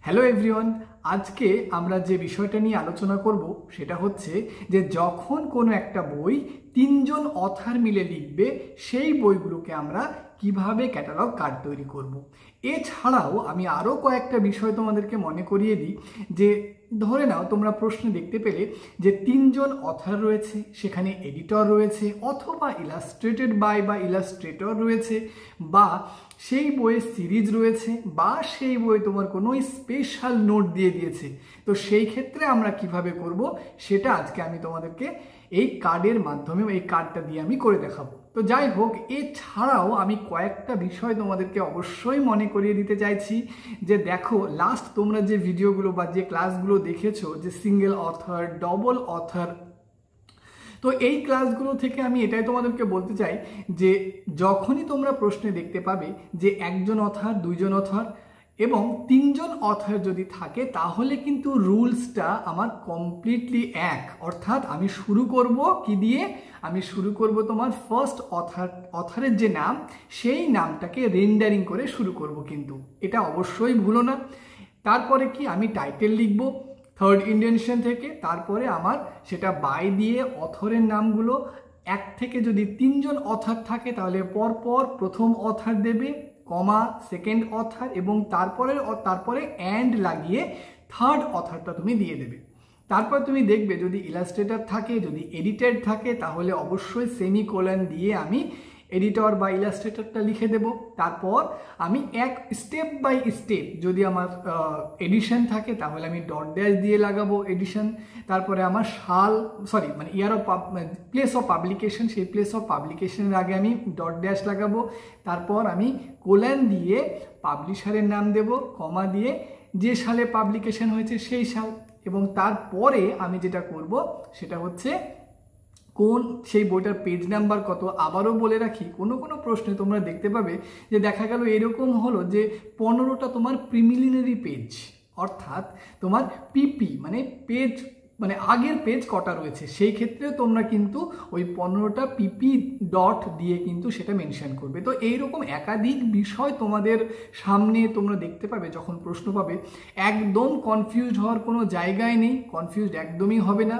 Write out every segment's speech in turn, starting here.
Hello everyone, আজকে আমরা যে বিষয়টা নিয়ে আলোচনা করব সেটা হচ্ছে যে যখন কোনো একটা বই তিনজন অথর মিলে লিখবে সেই বইগুলোকে আমরা কিভাবে ক্যাটালগ কার্ড তৈরি করব। এছাড়াও আমি আরও কয়েকটা বিষয় তোমাদেরকে মনে করিয়ে দিই যে ধরে নাও তোমরা প্রশ্নে দেখতে পেলে যে তিনজন অথর রয়েছে, সেখানে এডিটর রয়েছে অথবা ইলাস্ট্রেটেড বাই বা ইলাস্ট্রেটর রয়েছে, বা সেই বইয়ের সিরিজ রয়েছে, বা সেই বই তোমার কোনো স্পেশাল নোট দিয়ে দিয়েছে। তো সেই ক্ষেত্রে আমরা কিভাবে করব সেটা আজকে আমি তোমাদেরকে এই কার্ডের মাধ্যমে এই কার্ডটা দিয়ে আমি করে দেখাবো। তো যাই হোক, এছাড়াও আমি কয়েকটা বিষয় তোমাদেরকে অবশ্যই মনে করিয়ে দিতে চাইছি যে দেখো, লাস্ট তোমরা যে ভিডিওগুলো বা যে ক্লাসগুলো দেখেছো যে সিঙ্গেল অথর, ডবল অথর, তো এই ক্লাসগুলো থেকে আমি এটাই তোমাদেরকে বলতে চাই যে যখনই তোমরা প্রশ্নে দেখতে পাবে যে একজন অথর, দুইজন অথর এবং তিনজন অথর যদি থাকে, তাহলে কিন্তু রুলসটা আমার কমপ্লিটলি এক। অর্থাৎ আমি শুরু করব কি দিয়ে? আমি শুরু করব তোমার ফার্স্ট অথরের যে নাম, সেই নামটাকে রেন্ডারিং করে শুরু করব, কিন্তু এটা অবশ্যই ভুলো না। তারপরে কি আমি টাইটেল লিখব থার্ড ইন্ডেনশন থেকে, তারপরে আমার সেটা বাই দিয়ে অথরের নামগুলো এক থেকে যদি তিনজন অথর থাকে তাহলে পরপর প্রথম অথর দেবে, কমা সেকেন্ড অথর, এবং তারপরে অ্যান্ড লাগিয়ে থার্ড অথরটা তুমি দিয়ে দেবে। তারপর তুমি দেখবে যদি ইলাস্ট্রেটর থাকে, যদি এডিটেড থাকে, তাহলে অবশ্যই সেমিকোলন দিয়ে আমি এডিটর বা ইলাস্ট্রেটরটা লিখে দেব। তারপর আমি এক স্টেপ বাই স্টেপ, যদি আমার এডিশন থাকে তাহলে আমি ডট ড্যাশ দিয়ে লাগাবো এডিশন। তারপরে আমার year of place of publication, সেই প্লেস অফ পাবলিকেশনের আগে আমি ডট ড্যাশ লাগাবো। তারপর আমি কোলন দিয়ে পাবলিশারের নাম দেব, কমা দিয়ে যে সালে পাবলিকেশন হয়েছে সেই সাল, এবং তারপরে আমি যেটা করব সেটা হচ্ছে কোন সেই বইটার পেজ নাম্বার কত। আবারও বলে রাখি, কোনো কোনো প্রশ্নে তোমরা দেখতে পাবে যে দেখা গেল এরকম হলো যে 15টা তোমার প্রিলিমিনারি পেজ, অর্থাৎ তোমার পিপি মানে পেজ, মানে আগের পেজ কটা রয়েছে, সেই ক্ষেত্রে তোমরা কিন্তু ওই 15টা পিপি ডট দিয়ে কিন্তু সেটা মেনশন করবে। তো এইরকম একাধিক বিষয় তোমাদের সামনে তোমরা দেখতে পাবে যখন প্রশ্ন পাবে। একদম কনফিউজড হওয়ার কোনো জায়গায় নেই, কনফিউজড একদমই হবে না,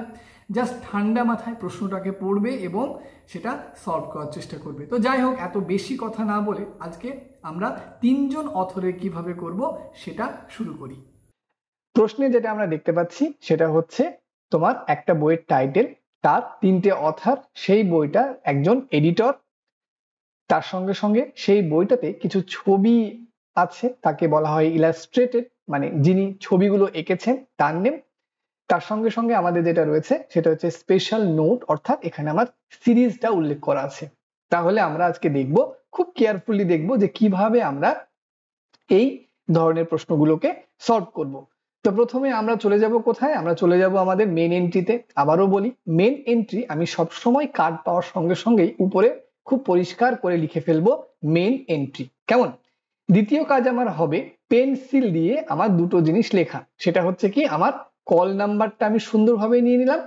জাস্ট ঠান্ডা মাথায় প্রশ্নটাকে পড়বে এবং সেটা সলভ করার চেষ্টা করবে। তো যাই হোক, এত বেশি কথা না বলে আজকে আমরা তিনজন অথরের কিভাবে করব সেটা শুরু করি। প্রশ্নে যেটা আমরা দেখতে পাচ্ছি সেটা হচ্ছে তোমার একটা বইয়ের টাইটেল, তার তিনটে অথর, সেই বইটা একজন এডিটর, তার সঙ্গে সঙ্গে সেই বইটাতে কিছু ছবি আছে, তাকে বলা হয় ইলাস্ট্রেটেড, মানে যিনি ছবিগুলো এঁকেছেন তার নেম। তার সঙ্গে সঙ্গে আমাদের যেটা রয়েছে সেটা হচ্ছে স্পেশাল নোট, অর্থাৎ এখানে আমার সিরিজটা উল্লেখ করা আছে। তাহলে আমরা আজকে দেখব, খুব কেয়ারফুলি দেখব যে কিভাবে আমরা এই ধরনের প্রশ্নগুলোকে সলভ করব। তো প্রথমে আমরা চলে যাব কোথায়? আমরা চলে যাব আমাদের মেন এন্ট্রিতে। আবারও বলি, মেন এন্ট্রি আমি সবসময় কার্ড পাওয়ার সঙ্গে সঙ্গেই উপরে খুব পরিষ্কার করে লিখে ফেলবো মেন এন্ট্রি। কেমন? দ্বিতীয় কাজ আমার হবে পেন্সিল দিয়ে আমার দুটো জিনিস লেখা, সেটা হচ্ছে কি আমার কল নাম্বারটা আমি সুন্দরভাবে নিয়ে নিলাম,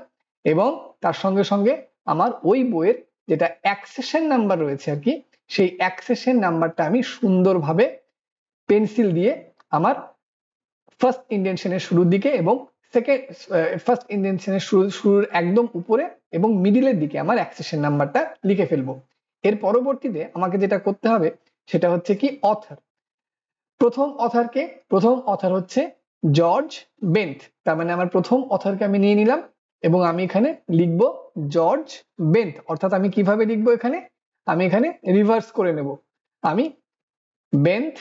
এবং তার সঙ্গে সঙ্গে আমার ওই বইয়ের যেটা অ্যাক্সেশন নাম্বার রয়েছে আর কি, সেই অ্যাক্সেশন নাম্বারটা আমি সুন্দরভাবে পেন্সিল দিয়ে আমার ফার্স্ট ইন্ডেনশনের শুরুর দিকে এবং সেকেন্ড ফার্স্ট ইন্ডেনশনের শুরুর একদম উপরে এবং মিডিলের দিকে আমার অ্যাক্সেশন নাম্বারটা লিখে ফেলবো। এর পরবর্তীতে আমাকে যেটা করতে হবে সেটা হচ্ছে কি অথর। প্রথম অথর হচ্ছে জর্জ বেন্থ, তার মানে আমার প্রথম অথরকে আমি নিয়ে নিলাম এবং আমি এখানে লিখব জর্জ বেন্থ। অর্থাৎ আমি কিভাবে লিখবো এখানে? আমি এখানে রিভার্স করে নেব, আমি বেন্থ,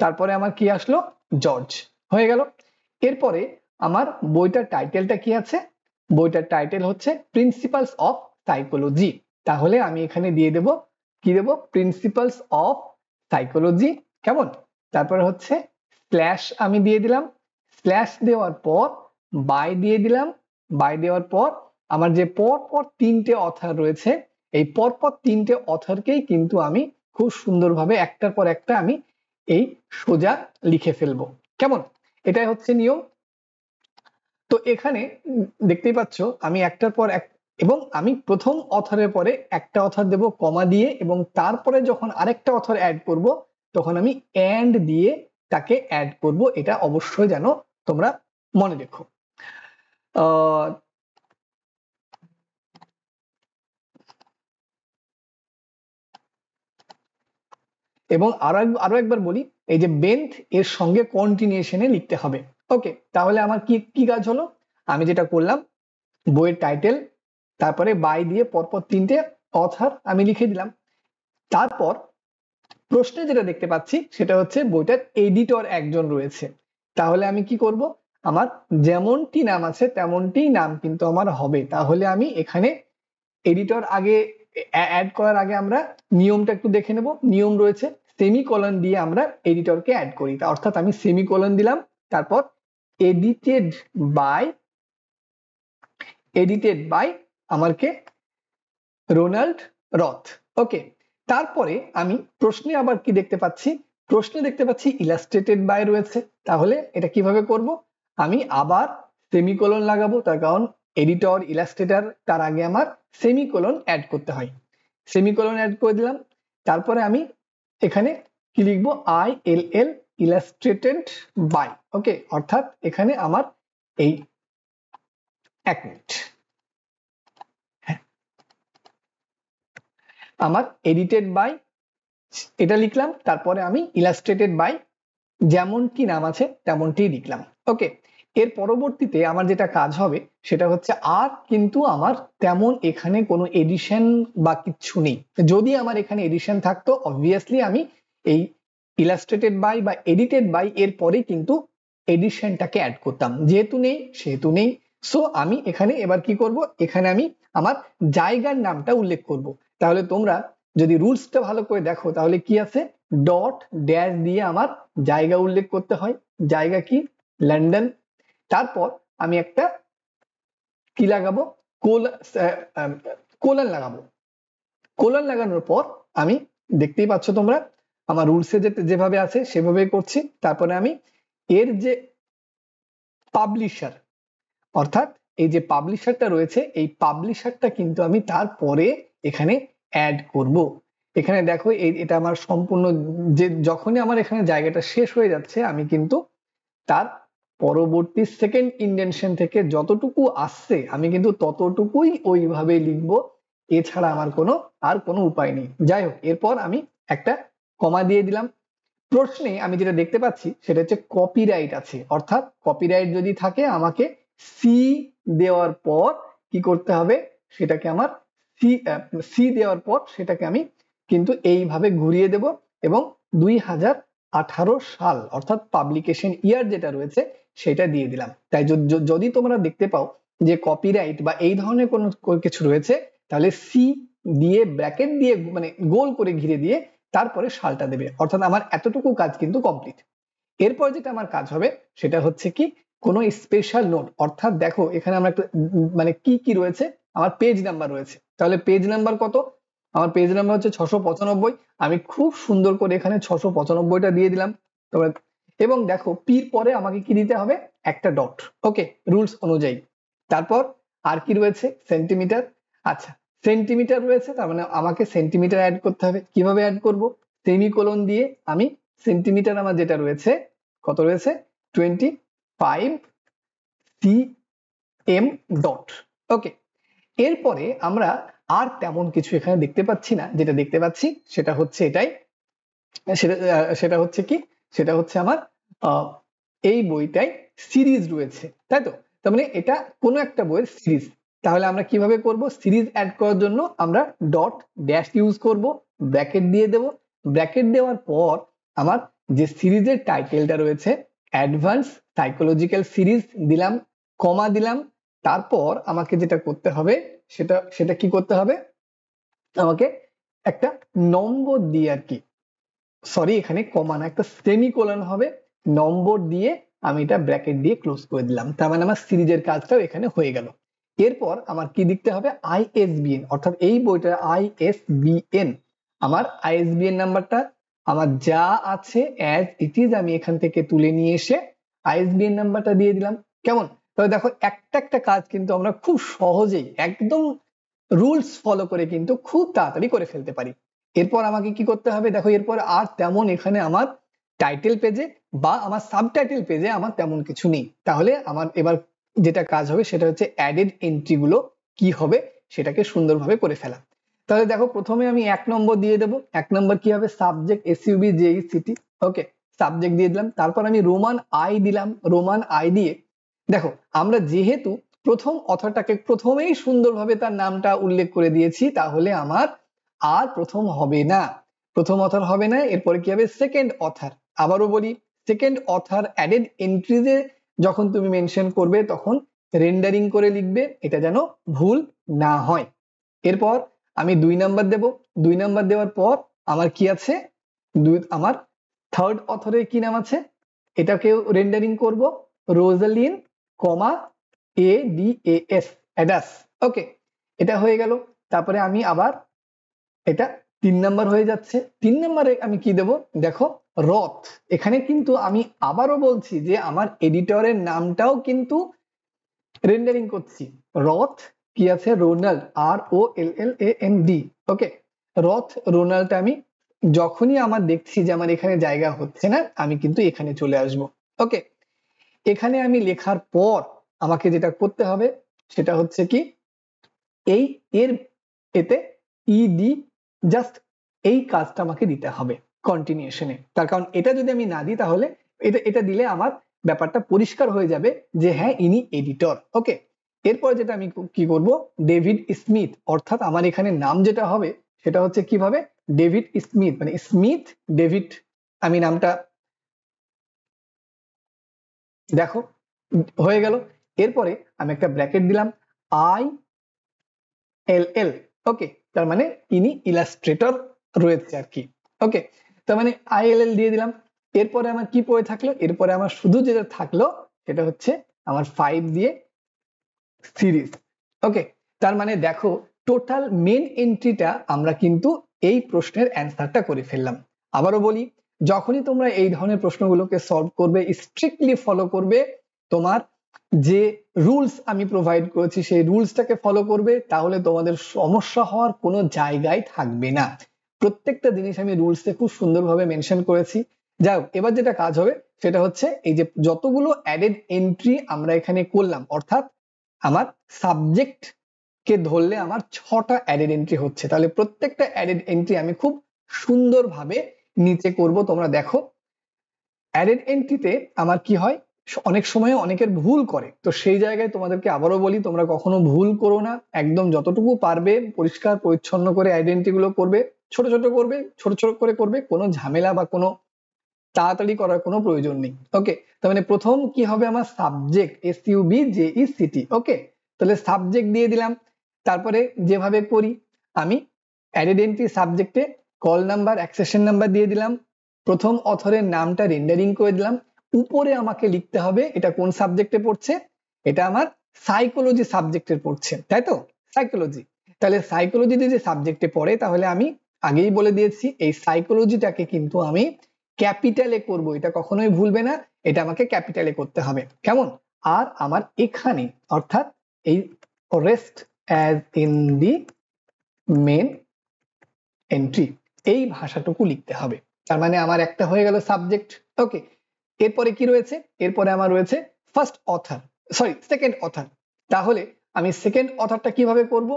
তারপরে আমার কি আসলো? জর্জ, হয়ে গেল। এরপরে আমার বইটার টাইটেলটা কি আছে? বইটার টাইটেল হচ্ছে প্রিন্সিপালস অফ সাইকোলজি। তাহলে আমি এখানে দিয়ে দেব কি দেব? Principles of psychology. কেমন? তারপরে হচ্ছে স্ল্যাশ আমি দিয়ে দিলাম, স্ল্যাশ দেওয়ার পর বাই দিয়ে দিলাম, বাই দেওয়ার পর আমার যে পরপর তিনটে অথর রয়েছে, এই পরপর তিনটে অথরকেই কিন্তু আমি খুব সুন্দরভাবে একটার পর একটা আমি এই সোজা লিখে ফেলবো। কেমন? এটাই হচ্ছে নিয়ম। তো এখানে দেখতেই পাচ্ছ আমি একটার পর এক, এবং আমি প্রথম অথরের পরে একটা অথর দেব কমা দিয়ে, এবং তারপরে যখন আরেকটা অথর অ্যাড করব তখন আমি অ্যান্ড দিয়ে তাকে অ্যাড করব, এটা অবশ্যই যেন তোমরা মনে রেখো। এবং আরো একবার বলি, এই যে বেন্থ এর সঙ্গে কন্টিনিউশনে লিখতে হবে। ওকে, তাহলে আমার কি কি কাজ হলো, আমি যেটা করলাম বইয়ের টাইটেল তারপরে বাই দিয়ে পরপর 3টে অথর আমি লিখে দিলাম। তারপর প্রশ্নে যেটা দেখতে পাচ্ছি সেটা হচ্ছে বইটার এডিটর একজন রয়েছে, তাহলে আমি কি করব, আমার যেমনটি নাম আছে তেমনটি নাম কিন্তু আমার হবে। তাহলে আমি এখানে এডিটর আগে অ্যাড করার আগে আমরা নিয়মটা একটু দেখে নেব। নিয়ম রয়েছে, সেমিকোলন দিয়ে আমরা এডিটরকে অ্যাড করি, অর্থাৎ আমি সেমিকোলন দিলাম, তারপর এডিটেড বাই আমাকে রোনাল্ড রথ। ওকে, তারপরে আমি প্রশ্নে আবার কি দেখতে পাচ্ছি, প্রশ্নে দেখতে পাচ্ছি ইলাস্ট্রেটেড বাই রয়েছে, তাহলে এটা কিভাবে করব, আমি আবার সেমিকোলন লাগাবো, তার কারণ এডিটর ইলাস্ট্রেটর তার আগে আমার সেমিকোলন অ্যাড করতে হয়। সেমিকোলন অ্যাড করে দিলাম, তারপরে আমি এখানে কি লিখবো, ILL ইলাস্ট্রেটেড বাই। ওকে, অর্থাৎ এখানে আমার এই 1 মিনিট, আমার এডিটেড বাই এটা লিখলাম, তারপরে আমি ইলাস্ট্রেটেড বাই যেমনটি নাম আছে তেমনটি লিখলাম। ওকে, এর পরবর্তীতে আমার যেটা কাজ হবে সেটা হচ্ছে আর কিন্তু আমার তেমন এখানে কোনো এডিশন বা কিছু নেই। যদি আমার এখানে এডিশন থাকতো অবভিয়াসলি আমি এই ইলাস্ট্রেটেড বাই বা এডিটেড বাই এর পরে কিন্তু এডিশনটাকে অ্যাড করতাম, যেহেতু নেই সেহেতু নেই। সো আমি এখানে এবার কি করব, এখানে আমি আমার জায়গার নামটা উল্লেখ করব। তাহলে তোমরা যদি রুলসটা ভালো করে দেখো তাহলে কি আছে, ডট ড্যাশ দিয়ে আমার জায়গা উল্লেখ করতে হয়, জায়গা কি, লন্ডন। তারপর আমি একটা কি লাগাবো, কোলন লাগাবো। কোলন লাগানোর পর আমি দেখতেই পাচ্ছ তোমরা আমার রুলসে যেভাবে আছে সেভাবে করছি। তারপরে আমি এর যে পাবলিশার, অর্থাৎ এই যে পাবলিশারটা রয়েছে এই পাবলিশারটা কিন্তু আমি তারপরে এখানে অ্যাড করব। এখানে দেখো এটা আমার সম্পূর্ণ, যে যখনই আমার এখানে জায়গাটা শেষ হয়ে যাচ্ছে আমি কিন্তু তার পরবর্তী সেকেন্ড ইন্ডেনশন থেকে যতটুকু আসছে আমি কিন্তু ততটুকুই ওইভাবে লিখবো, এছাড়া আমার কোনো উপায় নেই। যাই হোক, এরপর আমি একটা কমা দিয়ে দিলাম। প্রশ্নে আমি যেটা দেখতে পাচ্ছি সেটা হচ্ছে কপিরাইট আছে, অর্থাৎ কপিরাইট যদি থাকে আমাকে সি দেওয়ার পর কি করতে হবে, সেটাকে আমার সি দেওয়ার পর সেটাকে আমি কিন্তু এইভাবে ঘুরিয়ে দেব এবং 2018 সাল অর্থাৎ পাবলিকেশন ইয়ার যেটা রয়েছে সেটা দিয়ে দিলাম। তাই যদি তোমরা দেখতে পাও যে কপিরাইট বা এই ধরনের কোনো কিছু রয়েছে তাহলে সি দিয়ে ব্র্যাকেট দিয়ে মানে গোল করে ঘিরে দিয়ে তারপরে সালটা দেবে, অর্থাৎ আমার এতটুকু কাজ কিন্তু কমপ্লিট। এরপর যেটা আমার কাজ হবে সেটা হচ্ছে কি, কোনো স্পেশাল নোট, অর্থাৎ দেখো এখানে আমরা একটা মানে কি কি রয়েছে, আমার পেজ নাম্বার রয়েছে, তাহলে পেজ নাম্বার কত, আমার পেজ নাম্বার হচ্ছে 695। আমি খুব সুন্দর করে এখানে 695টা দিয়ে দিলাম তোমরা, এবং দেখো পির পরে আমাকে কি দিতে হবে, একটা ডট। ওকে, রুলস অনুযায়ী। তারপর আর কি রয়েছে, সেন্টিমিটার। আচ্ছা, সেন্টিমিটার রয়েছে, তার মানে আমাকে সেন্টিমিটার অ্যাড করতে হবে। কিভাবে অ্যাড করব, সেমিকোলন দিয়ে আমি সেন্টিমিটার আমার যেটা রয়েছে কত রয়েছে, 25 cm ডট। ওকে, এরপরে আমরা আর তেমন কিছু এখানে দেখতে পাচ্ছি না, যেটা দেখতে পাচ্ছি সেটা হচ্ছে এটাই, সেটা হচ্ছে কি, সেটা হচ্ছে আমার এই বইটাই সিরিজ রয়েছে, তাই তো, তার মানে এটা কোনো একটা বইয়ের সিরিজ। তাহলে আমরা কিভাবে করব, সিরিজ অ্যাড করার জন্য আমরা ডট ড্যাশ ইউজ করব, ব্র্যাকেট দিয়ে দেব, ব্র্যাকেট দেওয়ার পর আমার যে সিরিজের টাইটেলটা রয়েছে অ্যাডভান্স সাইকোলজিক্যাল সিরিজ দিলাম, কমা দিলাম। তারপর আমাকে যেটা করতে হবে সেটা কি করতে হবে, আমাকে একটা নম্বর দিয়ে আর কি, সরি এখানে কমা না, একটা সেমিকোলন হবে, নম্বর দিয়ে আমি এটা ব্র্যাকেট দিয়ে ক্লোজ করে দিলাম, তার মানে আমার সিরিজের কাজটাও এখানে হয়ে গেল। এরপর আমার কি লিখতে হবে, ISBN, অর্থাৎ এই বইটার ISBN, আমার ISBN নাম্বারটা আমার যা আছে অ্যাজ ইট ইজ আমি এখান থেকে তুলে নিয়ে এসে ISBN নাম্বারটা দিয়ে দিলাম। কেমন, তবে দেখো একটা একটা কাজ কিন্তু আমরা খুব সহজেই একদম রুলস ফলো করে কিন্তু খুব তাড়াতাড়ি করে ফেলতে পারি। এরপর আমাকে কি করতে হবে, দেখো এরপর আর তেমন এখানে আমার টাইটেল পেজে বা আমার সাবটাইটেল পেজে আমার তেমন কিছু নেই। তাহলে আমার এবার যেটা কাজ হবে সেটা হচ্ছে অ্যাডেড এন্ট্রি গুলো কি হবে সেটাকে সুন্দরভাবে করে ফেলা। তাহলে দেখো প্রথমে আমি 1 নম্বর দিয়ে দেবো। 1 নম্বর কি হবে? সাবজেক্ট এসইউবি জেই সিটি। ওকে, সাবজেক্ট দিয়ে দিলাম। তারপর আমি রোমান আই দিলাম। রোমান আই দিয়ে দেখো আমরা যেহেতু প্রথম অথরটাকে প্রথমেই সুন্দরভাবে তার নামটা উল্লেখ করে দিয়েছি, তাহলে আমার আর প্রথম হবে না, প্রথম অথর হবে না। এরপরে কি হবে? Second author. আবারও বলি, সেকেন্ড অথর অ্যাডেড এন্ট্রিজে যখন তুমি মেনশন করবে তখন রেন্ডারিং করে লিখবে, এটা যেন ভুল না হয়। এরপর আমি 2 নাম্বার দেব। 2 নাম্বার দেওয়ার পর আমার কি আছে? আমার থার্ড অথরের কি নাম আছে এটাকেও রেন্ডারিং করব, রোজালিন কমা ADAS, অ্যাডাস। ওকে, এটা হয়ে গেল। তারপরে আমি আবার এটা 3 নাম্বার হয়ে যাচ্ছে। 3 নাম্বারে আমি কি দেব? দেখো রথ। এখানে কিন্তু আমি আবারও বলছি যে আমার এডিটরের নামটাও কিন্তু রেন্ডারিং করছি। রথ কি আছে? Ronald, ROLLAND। ওকে, রথ রোনাল্ডটা আমি যখনই আমার দেখছি যে আমার এখানে জায়গা হচ্ছে না, আমি কিন্তু এখানে চলে আসব। ওকে, এখানে আমি লেখার পর আমাকে যেটা করতে হবে সেটা হচ্ছে কি, এই এর এতে ইডি জাস্ট এই কাজটা আমাকে দিতে হবে কন্টিনিউশনে। তার কারণ এটা যদি আমি না দিই তাহলে এটা দিলে আমার ব্যাপারটা পরিষ্কার হয়ে যাবে যে হ্যাঁ ইনি এডিটর। ওকে, এরপর যেটা আমি কি করব? ডেভিড স্মিথ, অর্থাৎ আমার এখানে নাম যেটা হবে সেটা হচ্ছে কিভাবে? ডেভিড স্মিথ, মানে স্মিথ ডেভিড। আমি নামটা দেখো হয়ে গেল। এরপরে আমি একটা ব্র্যাকেট দিলাম, ILL। ওকে, তার মানে ইনি ইলাস্ট্রেটর রয়েছে আর কি। ওকে, তার মানে ILL দিয়ে দিলাম। এরপরে আমার কি পড়ে থাকলো? এরপরে আমার শুধু যেটা থাকলো সেটা হচ্ছে আমার 5 দিয়ে সিরিজ। ওকে, তার মানে দেখো টোটাল মেন এন্ট্রিটা আমরা কিন্তু এই প্রশ্নের অ্যান্সারটা করে ফেললাম। আবারও বলি, যখনই তোমরা এই ধরনের প্রশ্নগুলোকে সলভ করবে, স্ট্রিক্টলি ফলো করবে, তোমার যে রুলস আমি প্রোভাইড করেছি সেই রুলসটাকে ফলো করবে, তাহলে তোমাদের সমস্যা হওয়ার কোনো জায়গায় থাকবে না। প্রত্যেকটা জিনিস আমি রুলসে খুব সুন্দরভাবে মেনশন করেছি। যাই হোক, এবার যেটা কাজ হবে সেটা হচ্ছে এই যে যতগুলো অ্যাডেড এন্ট্রি আমরা এখানে করলাম, অর্থাৎ আমার সাবজেক্ট কে ধরলে আমার 6টা অ্যাডেড এন্ট্রি হচ্ছে, তাহলে প্রত্যেকটা অ্যাডেড এন্ট্রি আমি খুব সুন্দরভাবে নিচে করব। তোমরা দেখো অ্যাডেড এন্ট্রিতে আমার কি হয়, অনেক সময় অনেকের ভুল করে, তো সেই জায়গায় তোমাদেরকে আবারও বলি তোমরা কখনো ভুল করো না। একদম যতটুকু পারবে পরিষ্কার পরিচ্ছন্ন করে আইডেন্টি গুলো করবে, ছোট ছোট করবে, ছোট ছোট করে করবে, কোনো ঝামেলা বা কোনো তাড়াতাড়ি করার কোনো প্রয়োজন নেই। ওকে, তার মানে প্রথম কি হবে? আমার সাবজেক্ট SUBJECT। ওকে, তাহলে সাবজেক্ট দিয়ে দিলাম। তারপরে যেভাবে করি আমি অ্যাডেড এন্ট্রি সাবজেক্টে কল নাম্বার, অ্যাক্সেশন নাম্বার দিয়ে দিলাম, প্রথম অথরের নামটা রেন্ডারিং করে দিলাম। উপরে আমাকে লিখতে হবে এটা কোন সাবজেক্টে পড়ছে, এটা আমার সাইকোলজি সাবজেক্টের পড়ছে, তাই তো? সাইকোলজি। তাহলে সাইকোলজি যে সাবজেক্টে পড়ে, তাহলে আমি আগেই বলে দিয়েছি এই সাইকোলজিটাকে কিন্তু আমি ক্যাপিটালে করব, এটা কখনোই ভুলবে না, এটা আমাকে ক্যাপিটালে করতে হবে, কেমন? আর আমার এখানে অর্থাৎ এই rest as in the main entry এই ভাষাটুকু লিখতে হবে। তার মানে আমার একটা হয়ে গেল সাবজেক্ট। ওকে, এরপরে কি রয়েছে? এরপরে আমার রয়েছে first author, sorry second author. তাহলে আমি সেকেন্ড অথরটা কিভাবে করব?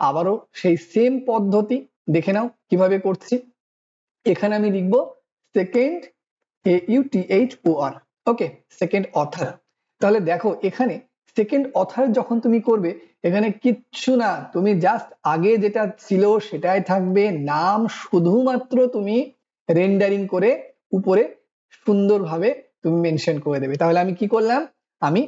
আবারও সেই সেম পদ্ধতি, দেখে নাও কিভাবে করছি। এখানে আমি লিখব সেকেন্ড AUTHOR। ওকে, সেকেন্ড অথর। তাহলে দেখো এখানে সেকেন্ড অথর যখন তুমি করবে, এখানে কিচ্ছু না, তুমি জাস্ট আগে যেটা ছিল সেটাই থাকবে, নাম শুধুমাত্র তুমি রেন্ডারিং করে উপরে সুন্দরভাবে তুমি মেনশন করে দেবে। তাহলে আমি কি করলাম? আমি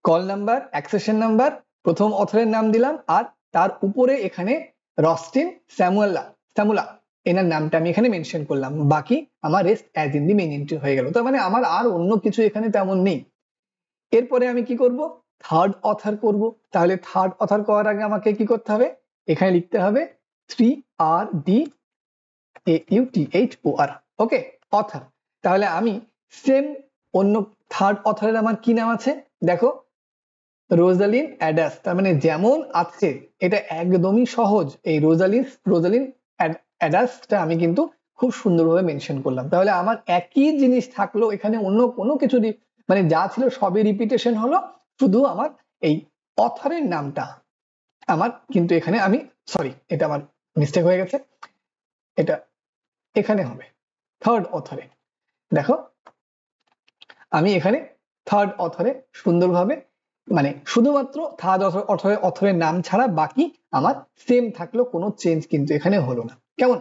কল নাম্বার, অ্যাক্সেশন নাম্বার, প্রথম অথরের নাম দিলাম, আর তার উপরে এখানে রস্টিন স্যামুলা এনার নামটা আমি এখানে মেনশন করলাম। বাকি আমার rest as in the main entry হয়ে গেল। তার মানে আমার আর অন্য কিছু এখানে তেমন নেই। এরপরে আমি কি করব? থার্ড অথর করব। তাহলে থার্ড অথর করার আগে আমাকে কি করতে হবে? এখানে লিখতে হবে 3RDAUTHOR। ওকে, অথর। তাহলে আমি সেম অন্য থার্ড অথরের আমার কি নাম আছে দেখো, রোজালিন অ্যাডাস। তার মানে যেমন আছে এটা একদমই সহজ। এই রোজালিন অ্যাডাসটা আমি কিন্তু খুব সুন্দরভাবে মেনশন করলাম। তাহলে আমার একই জিনিস থাকলো, এখানে অন্য কোনো কিছু মানে যা ছিল সবই রিপিটেশন হলো, শুধু আমার এই অথরের নামটা আমার কিন্তু এখানে আমি সরি, এটা আমার মিস্টেক হয়ে গেছে, এটা এখানে হবে থার্ড অথরে। দেখো আমি এখানে থার্ড অথরে সুন্দরভাবে মানে শুধুমাত্র থার্ড অথরের নাম ছাড়া বাকি আমার সেম থাকলো, কোনো চেঞ্জ কিন্তু এখানে হলো না। কেমন?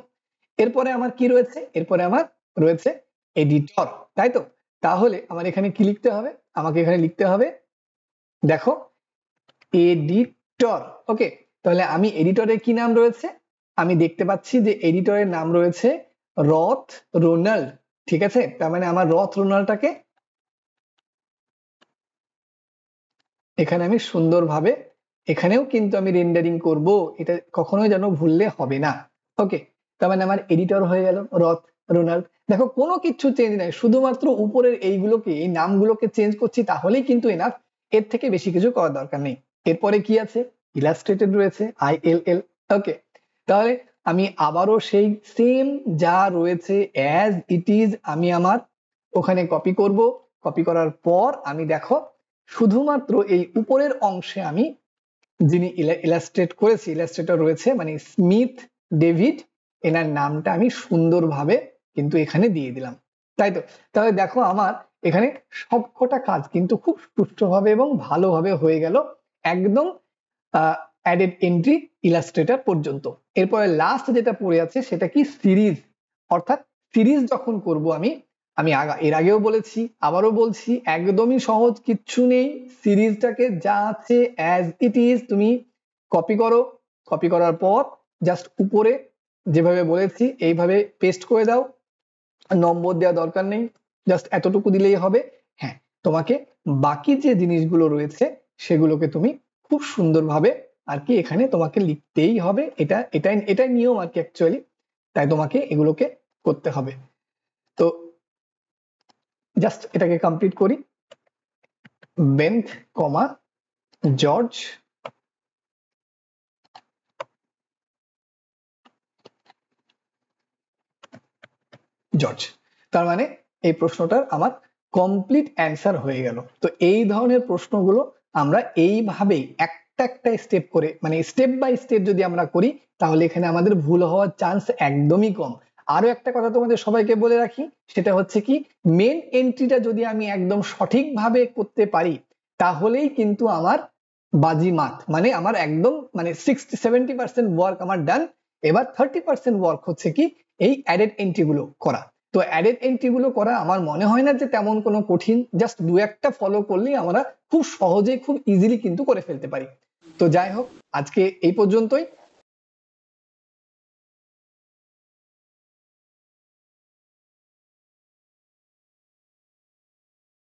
এরপরে আমার কি রয়েছে? এরপরে আমার রয়েছে এডিটর, তাই তো? তাহলে আমার এখানে কি লিখতে হবে? আমাকে এখানে লিখতে হবে, দেখো, এডিটর। ওকে, তাহলে আমি এডিটরের কি নাম রয়েছে? আমি দেখতে পাচ্ছি যে এডিটরের নাম রয়েছে রথ রোনাল্ড। ঠিক আছে, তার মানে আমার রথ রোনাল্ডটাকে এখানে আমি সুন্দরভাবে এখানেও কিন্তু আমি রেন্ডারিং করব, এটা কখনোই যেন ভুললে হবে না। ওকে, তার মানে আমার এডিটর হয়ে গেল রথ রোনাল্ড। দেখো কোনো কিছু চেঞ্জ নাই, শুধুমাত্র উপরের এইগুলোকে, এই নামগুলোকে চেঞ্জ করছি, তাহলেই কিন্তু এনাফ, এর থেকে বেশি কিছু করার দরকার নেই। এরপরে কি আছে? ইলাস্ট্রেটেড রয়েছে, ILL। ওকে, তাহলে আমি আবারও সেই সেম যা রয়েছে অ্যাজ ইট ইজ আমি আমার ওখানে কপি করব। কপি করার পর আমি দেখো শুধুমাত্র এই উপরের অংশে আমি যিনি ইলাস্ট্রেট করেছি, ইলাস্ট্রেটর রয়েছে মানে স্মিথ ডেভিড, এনার নামটা আমি সুন্দরভাবে কিন্তু এখানে দিয়ে দিলাম, তাই তো? তাহলে দেখো আমার এখানে সবকটা কাজ কিন্তু খুব সুষ্ঠুভাবে এবং ভালোভাবে হয়ে গেল, একদম অ্যাডেড এন্ট্রি ইলাস্ট্রেটর পর্যন্ত। এরপরে লাস্ট যেটা পড়ে আছে সেটা কি? সিরিজ। অর্থাৎ সিরিজ যখন করব আমি আমি এর আগেও বলেছি, আবারও বলছি, একদমই সহজ, কিচ্ছু নেই। সিরিজটাকে যা আছে অ্যাজ ইট ইজ তুমি কপি করো, কপি করার পর জাস্ট উপরে যেভাবে বলেছি এইভাবে পেস্ট করে দাও, নম্বর দেওয়া দরকার নেই, জাস্ট এতটুকু দিলেই হবে। হ্যাঁ, তোমাকে বাকি যে জিনিসগুলো রয়েছে সেগুলোকে তুমি খুব সুন্দরভাবে আর কি এখানে তোমাকে লিখতেই হবে, এটাই নিয়ম আর কি অ্যাকচুয়ালি, তাই তোমাকে এগুলোকে করতে হবে। তো জাস্ট এটাকে কমপ্লিট করি, বেন্থ কমা জর্জ জর্জ, তার মানে এই প্রশ্নটার আমার কমপ্লিট অ্যান্সার হয়ে গেল। তো এই ধরনের প্রশ্নগুলো আমরা এইভাবেই একটা একটা স্টেপ করে মানে স্টেপ বাই স্টেপ যদি আমরা করি তাহলে এখানে আমাদের ভুল হওয়ার চান্স একদমই কম। আরো একটা কথা তোমাদের সবাইকে বলে রাখি, সেটা হচ্ছে কি, মেন এন্ট্রিটা যদি আমি একদম সঠিকভাবে করতে পারি তাহলেই কিন্তু আমার বাজিমাত, মানে আমার একদম মানে 60-70% ওয়ার্ক আমার ডান। এবার 30% ওয়ার্ক হচ্ছে কি এই অ্যাডেড এন্ট্রি গুলো করা। তো অ্যাডেড এন্ট্রি গুলো করা আমার মনে হয় না যে তেমন কোনো কঠিন, জাস্ট দু একটা ফলো করলেই আমরা খুব সহজেই খুব ইজিলি কিন্তু করে ফেলতে পারি। তো যাই হোক, আজকে এই পর্যন্তই।